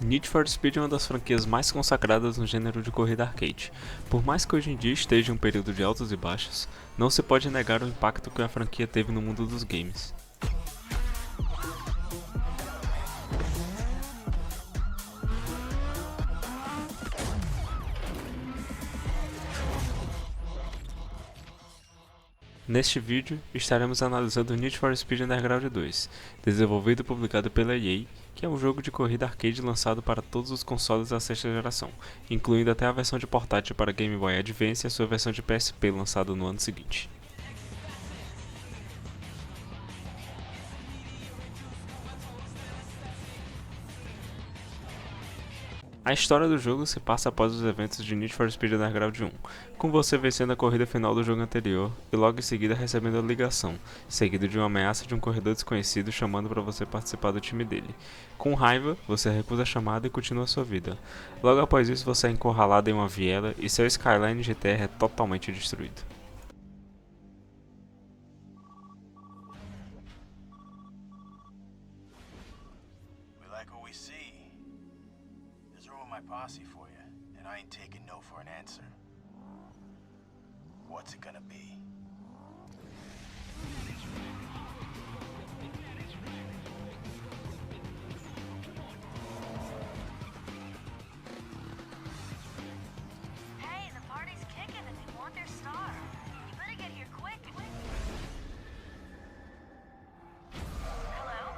Need for Speed é uma das franquias mais consagradas no gênero de corrida arcade. Por mais que hoje em dia esteja em um período de altos e baixos, não se pode negar o impacto que a franquia teve no mundo dos games. Neste vídeo, estaremos analisando Need for Speed Underground 2, desenvolvido e publicado pela EA, que é um jogo de corrida arcade lançado para todos os consoles da sexta geração, incluindo até a versão de portátil para Game Boy Advance e a sua versão de PSP lançada no ano seguinte. A história do jogo se passa após os eventos de Need for Speed Underground 1, com você vencendo a corrida final do jogo anterior e logo em seguida recebendo a ligação, seguido de uma ameaça de um corredor desconhecido chamando para você participar do time dele. Com raiva, você recusa a chamada e continua sua vida. Logo após isso, você é encurralado em uma viela e seu skyline de terra é totalmente destruído. We like what we see. There's room in my posse for you, and I ain't taking no for an answer. What's it gonna be? Hey, the party's kicking and they want their star. You better get here quick. Hello?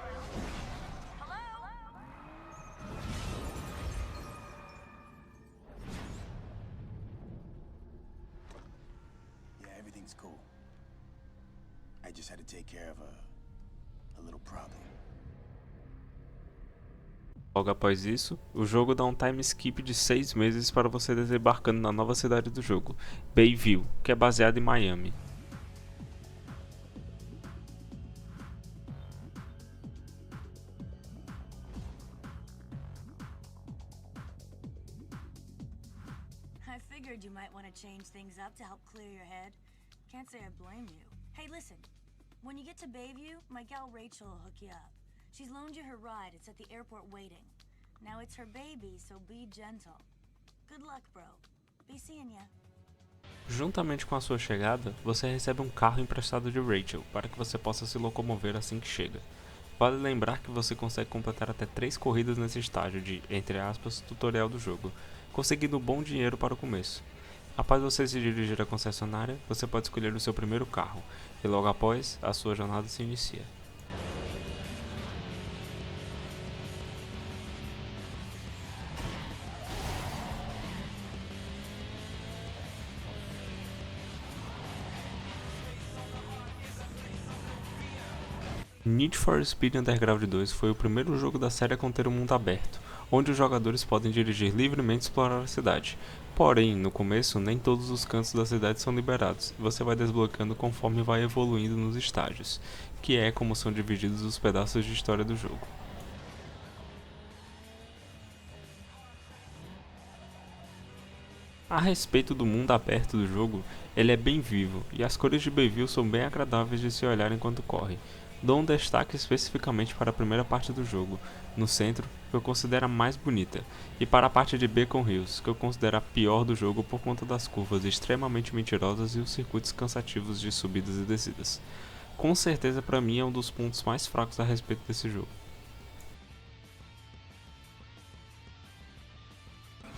Hello? Yeah, everything's cool. I just had to take care of a little problem. Logo após isso, o jogo dá um time skip de 6 meses para você desembarcando na nova cidade do jogo, Bayview, que é baseada em Miami. I figured you might want to change things up to help clear your head. Can't say I blame you. Hey, listen. When you get to Bayview, my gal Rachel will hook you up. She's loaned you her ride. It's at the airport waiting. Now it's her baby, so be gentle. Good luck, bro. Be seeing ya. Juntamente com a sua chegada, você recebe um carro emprestado de Rachel para que você possa se locomover assim que chega. Vale lembrar que você consegue completar até 3 corridas nesse estágio de, entre aspas, tutorial do jogo, conseguindo bom dinheiro para o começo. Após você se dirigir à concessionária, você pode escolher o seu primeiro carro, e logo após, a sua jornada se inicia. Need for Speed Underground 2 foi o primeiro jogo da série a conter um mundo aberto, onde os jogadores podem dirigir livremente e explorar a cidade. Porém, no começo, nem todos os cantos da cidade são liberados, e você vai desbloqueando conforme vai evoluindo nos estágios, que é como são divididos os pedaços de história do jogo. A respeito do mundo aberto do jogo, ele é bem vivo, e as cores de Bayview são bem agradáveis de se olhar enquanto corre. Dou um destaque especificamente para a primeira parte do jogo, no centro, que eu considero a mais bonita, e para a parte de Beacon Hills, que eu considero a pior do jogo por conta das curvas extremamente mentirosas e os circuitos cansativos de subidas e descidas. Com certeza para mim é um dos pontos mais fracos a respeito desse jogo.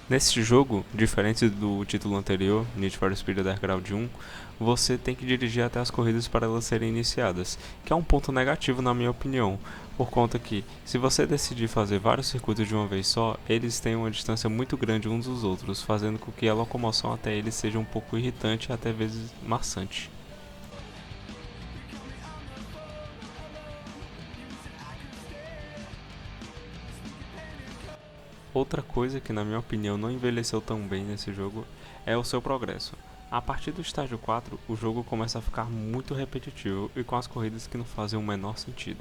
Nesse jogo, diferente do título anterior, Need for Speed Underground 1, você tem que dirigir até as corridas para elas serem iniciadas, que é um ponto negativo na minha opinião, por conta que, se você decidir fazer vários circuitos de uma vez só, eles têm uma distância muito grande uns dos outros, fazendo com que a locomoção até eles seja um pouco irritante e até vezes maçante. Outra coisa que na minha opinião não envelheceu tão bem nesse jogo é o seu progresso. A partir do estágio 4, o jogo começa a ficar muito repetitivo e com as corridas que não fazem o menor sentido.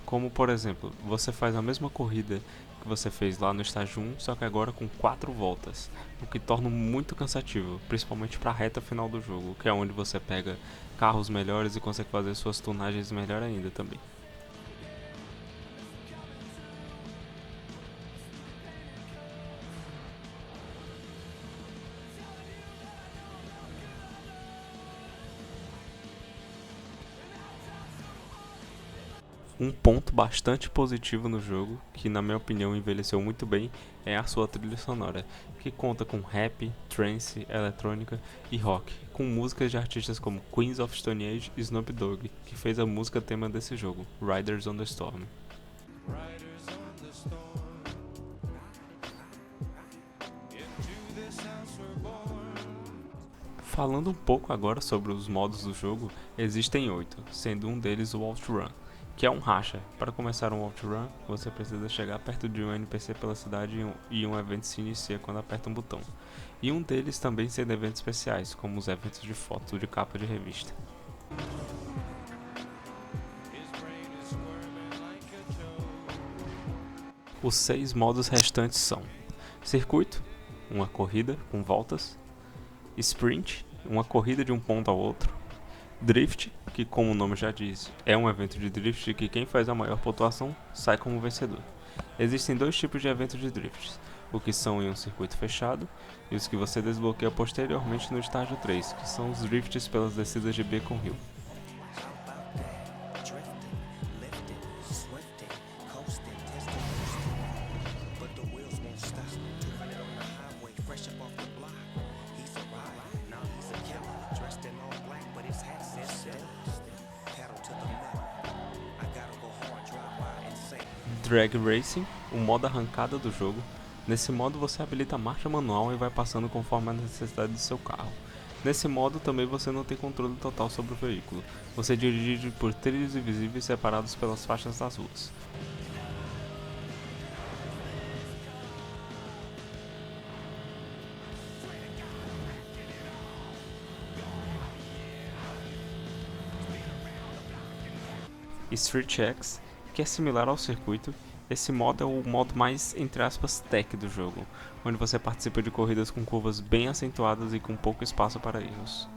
Como por exemplo, você faz a mesma corrida que você fez lá no estágio 1, só que agora com 4 voltas, o que torna muito cansativo, principalmente para a reta final do jogo, que é onde você pega carros melhores e consegue fazer suas tunagens melhor ainda também. Um ponto bastante positivo no jogo, que na minha opinião envelheceu muito bem, é a sua trilha sonora, que conta com rap, trance, eletrônica e rock, com músicas de artistas como Queens of Stone Age e Snoop Dogg, que fez a música tema desse jogo, Riders on the Storm. Falando um pouco agora sobre os modos do jogo, existem 8, sendo um deles o OutRun, que é um racha. Para começar um OutRun, você precisa chegar perto de um NPC pela cidade e um evento se inicia quando aperta um botão. E um deles também sendo eventos especiais, como os eventos de foto de capa de revista. Os 6 modos restantes são Circuito, uma corrida com voltas, Sprint, uma corrida de um ponto ao outro, Drift, que como o nome já diz, é um evento de drift que quem faz a maior pontuação sai como vencedor. Existem 2 tipos de eventos de drifts, o que são em um circuito fechado e os que você desbloqueia posteriormente no estágio 3, que são os drifts pelas descidas de Beacon Hill. Drag Racing, o modo arrancada do jogo. Nesse modo você habilita a marcha manual e vai passando conforme a necessidade do seu carro. Nesse modo também você não tem controle total sobre o veículo, você dirige por trilhos invisíveis separados pelas faixas das ruas. Street X, que é similar ao circuito. Esse modo é o modo mais, entre aspas, tech do jogo, onde você participa de corridas com curvas bem acentuadas e com pouco espaço para erros.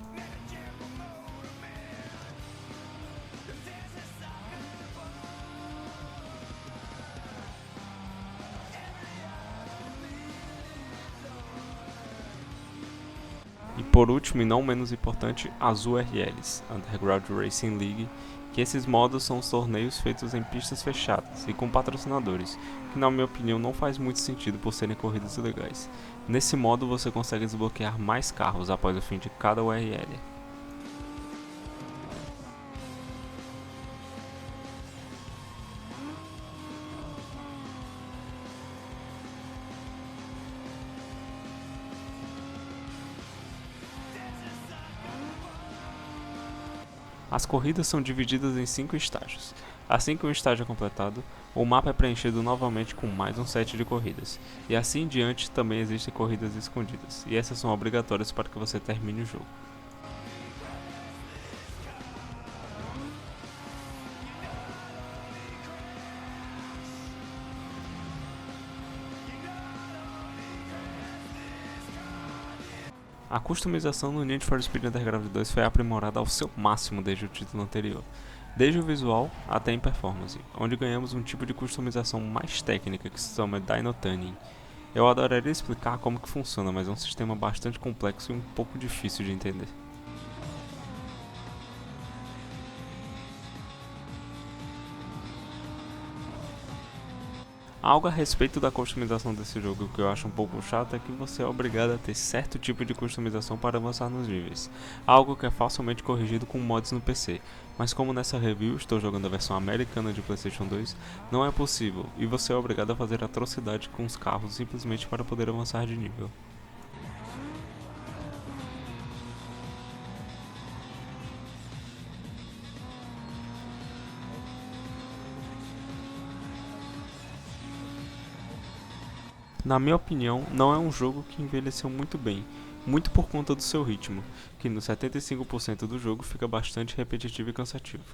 E por último e não menos importante, as URLs, Underground Racing League, que esses modos são os torneios feitos em pistas fechadas e com patrocinadores, que na minha opinião não faz muito sentido por serem corridas ilegais. Nesse modo você consegue desbloquear mais carros após o fim de cada URL. As corridas são divididas em 5 estágios. Assim que um estágio é completado, o mapa é preenchido novamente com mais um set de corridas. E assim em diante também existem corridas escondidas, e essas são obrigatórias para que você termine o jogo. A customização no Need for Speed Underground 2 foi aprimorada ao seu máximo desde o título anterior, desde o visual até em performance, onde ganhamos um tipo de customização mais técnica que se chama Dyno Tuning. Eu adoraria explicar como que funciona, mas é um sistema bastante complexo e um pouco difícil de entender. Algo a respeito da customização desse jogo que eu acho um pouco chato é que você é obrigado a ter certo tipo de customização para avançar nos níveis, algo que é facilmente corrigido com mods no PC, mas como nessa review estou jogando a versão americana de PlayStation 2, não é possível e você é obrigado a fazer atrocidade com os carros simplesmente para poder avançar de nível. Na minha opinião, não é um jogo que envelheceu muito bem, muito por conta do seu ritmo, que no 75% do jogo fica bastante repetitivo e cansativo.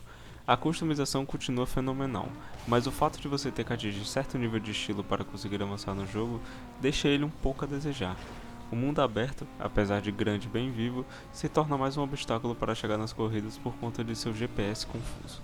A customização continua fenomenal, mas o fato de você ter que atingir certo nível de estilo para conseguir avançar no jogo deixa ele um pouco a desejar. O mundo aberto, apesar de grande e bem vivo, se torna mais um obstáculo para chegar nas corridas por conta de seu GPS confuso.